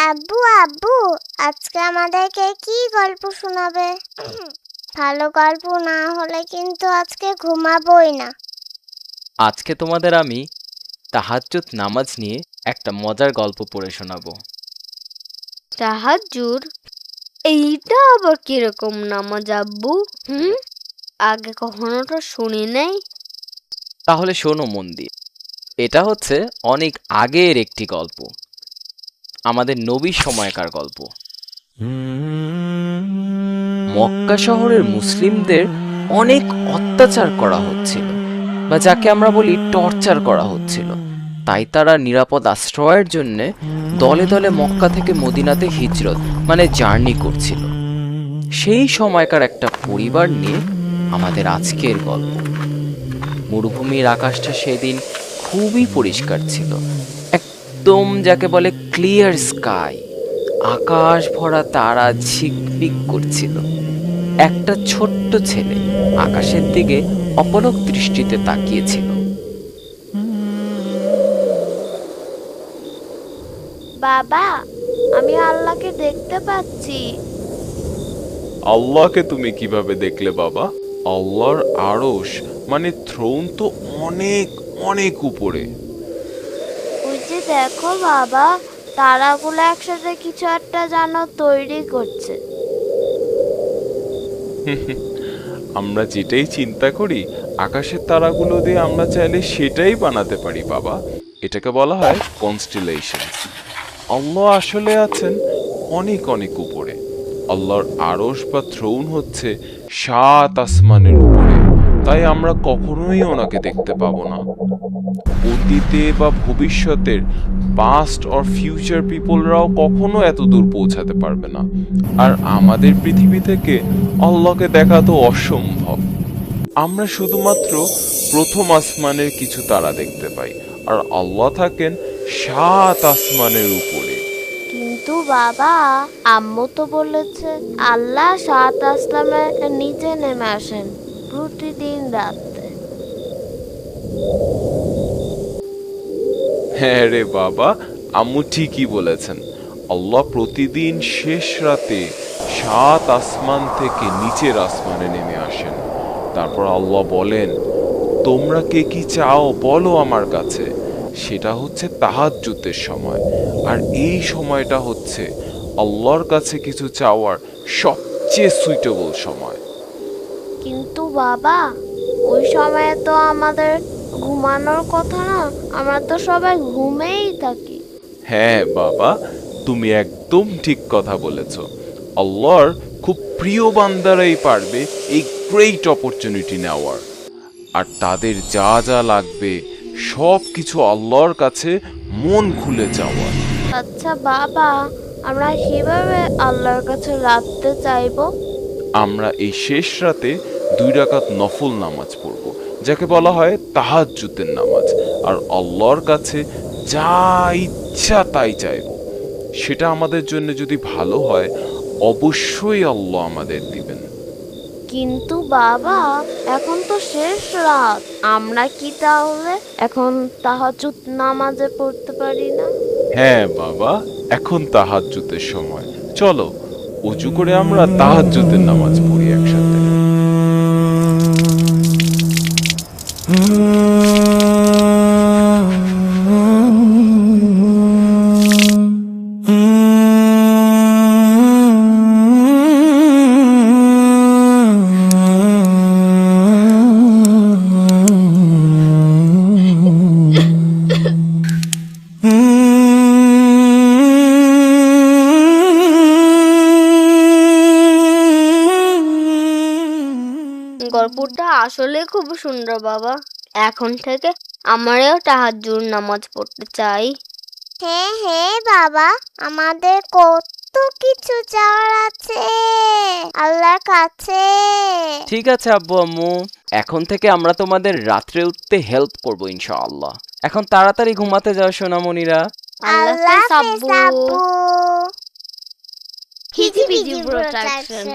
আব্বু আব্বু আজকে আমাদেরকে কি গল্প শোনাবে? ভালো গল্প না হলে কিন্তু আজকে ঘুমাবোই না। আজকে তোমাদের আমি তাহাজ্জুদ নামাজ নিয়ে একটা মজার গল্প পড়ে শোনাবো। তাহাজ্জুদ? এইটা আবার কিরকম নামাজ আব্বু? আগে কখনো তো শুনি নাই। তাহলে শোনো মন দিয়ে। এটা হচ্ছে অনেক আগের একটি গল্প, আমাদের নবীর সময়কার গল্প। মক্কা শহরের মুসলিমদের অনেক অত্যাচার করা হচ্ছিল, বা যাকে আমরা বলি টর্চার করা হচ্ছিল। তাই তারা নিরাপদ আশ্রয়ের জন্য দলে দলে মক্কা থেকে মদিনাতে হিজরত মানে জার্নি করছিল। সেই সময়কার একটা পরিবার নিয়ে আমাদের আজকের গল্প। মরুভূমির আকাশটা সেদিন খুবই পরিষ্কার ছিল, একদম যাকে বলে ক্লিয়ার স্কাই। আকাশ ভরা তারা ঝিকমিক করছিল। একটা ছোট্ট ছেলে আকাশের দিকে অপলক দৃষ্টিতে তাকিয়েছিল। বাবা, আমি আল্লাহকে দেখতে পাচ্ছি। আল্লাহকে তুমি কিভাবে দেখলে বাবা? আল্লাহর আরশ মানে থ্রোন তো অনেক অনেক উপরে। ওই যে দেখো বাবা, তারাগুলো একসাথে কিছু একটা যেন তৈরি করছে। আমরা যেটাই চিন্তা করি আকাশের তারাগুলো দিয়ে আমরা চাইলে সেটাই বানাতে পারি বাবা। এটাকে বলা হয় কনস্টেলেশনস। আল্লাহ আসলে আছেন অনেক অনেক উপরে। আল্লাহর আরশ বা থ্রোন হচ্ছে 7 আসমানের উপরে। তাই আমরা কখনোই ওনাকে দেখতে পাবো না। অতীতে বা ভবিষ্যতের পাস্ট অর ফিউচার পিপলরাও কখনো এত দূর পৌঁছাতে পারবে না। আর আমাদের পৃথিবী থেকে আল্লাহকে দেখা তো অসম্ভব। আমরা শুধুমাত্র প্রথম আসমানের কিছু তারা দেখতে পাই, আর আল্লাহ থাকেন 7 আসমানের উপরে। কিন্তু বাবা, আম্মু তো বলেছে আল্লাহ 7 আসমানে নিচে নেমে আসেন প্রতিদিন রাতে। হ্যাঁ রে বাবা, আম্মু ঠিকই বলেছেন। আল্লাহ প্রতিদিন শেষ রাতে 7 আসমান থেকে নিচের আসমানে নেমে আসেন। তারপর আল্লাহ বলেন, তোমরা কে কি চাও বলো আমার কাছে। সেটা হচ্ছে তাহাজ্জুদের সময়, আর এই সময়টা হচ্ছে আল্লাহর কাছে কিছু চাওয়ার সবচেয়ে সুইটেবল সময়। কিন্তু বাবা, ওই সময়ে তো আমাদের ঘুমানোর কথা না, আমরা তো সবাই ঘুমেই থাকি। হ্যাঁ বাবা, তুমি একদম ঠিক কথা বলেছ। আল্লাহর খুব প্রিয় বান্দারাই পারবে এই গ্রেট অপরচুনিটি নেওয়ার, আর তাদের যা যা লাগবে সব কিছু আল্লাহর কাছে মন খুলে চাওয়ার। আচ্ছা বাবা, আমরা কিভাবে আল্লাহর কাছে রাখতে চাইবো? আমরা এই শেষ রাতে 2 রাকাত নফল নামাজ পড়ব, যাকে বলা হয় তাহাজ্জুদের নামাজ, আর আল্লাহর কাছে যা ইচ্ছা তাই চাইব। সেটা আমাদের জন্য যদি ভালো হয়, অবশ্যই আল্লাহ আমাদের দিবেন। কিন্তু বাবা, এখন তো শেষ রাত, আমরা কি তাহলে এখন তাহাজ্জুদ নামাজে পড়তে পারি না? হ্যাঁ বাবা, এখন তাহাজ্জুদের সময়। চলো উজু করে আমরা তাহাজ্জুদের নামাজ পড়ি একসাথে। গল্পটা আসলে খুব সুন্দর বাবা। এখন থেকে আমারও তাহাজ্জুদ নামাজ পড়তে চাই। হ্যাঁ হ্যাঁ বাবা, আমাদের কত কিছু চাওয়ার আছে আল্লাহর কাছে। ঠিক আছে আব্বু আম্মু, এখন থেকে আমরা তোমাদের রাত্রে উঠতে হেল্প করবো ইনশাআল্লাহ। এখন তাড়াতাড়ি ঘুমাতে যাও সোনামণিরা। আল্লাহ হাফেজ আব্বু। হিজিবিজি প্রোটেকশন।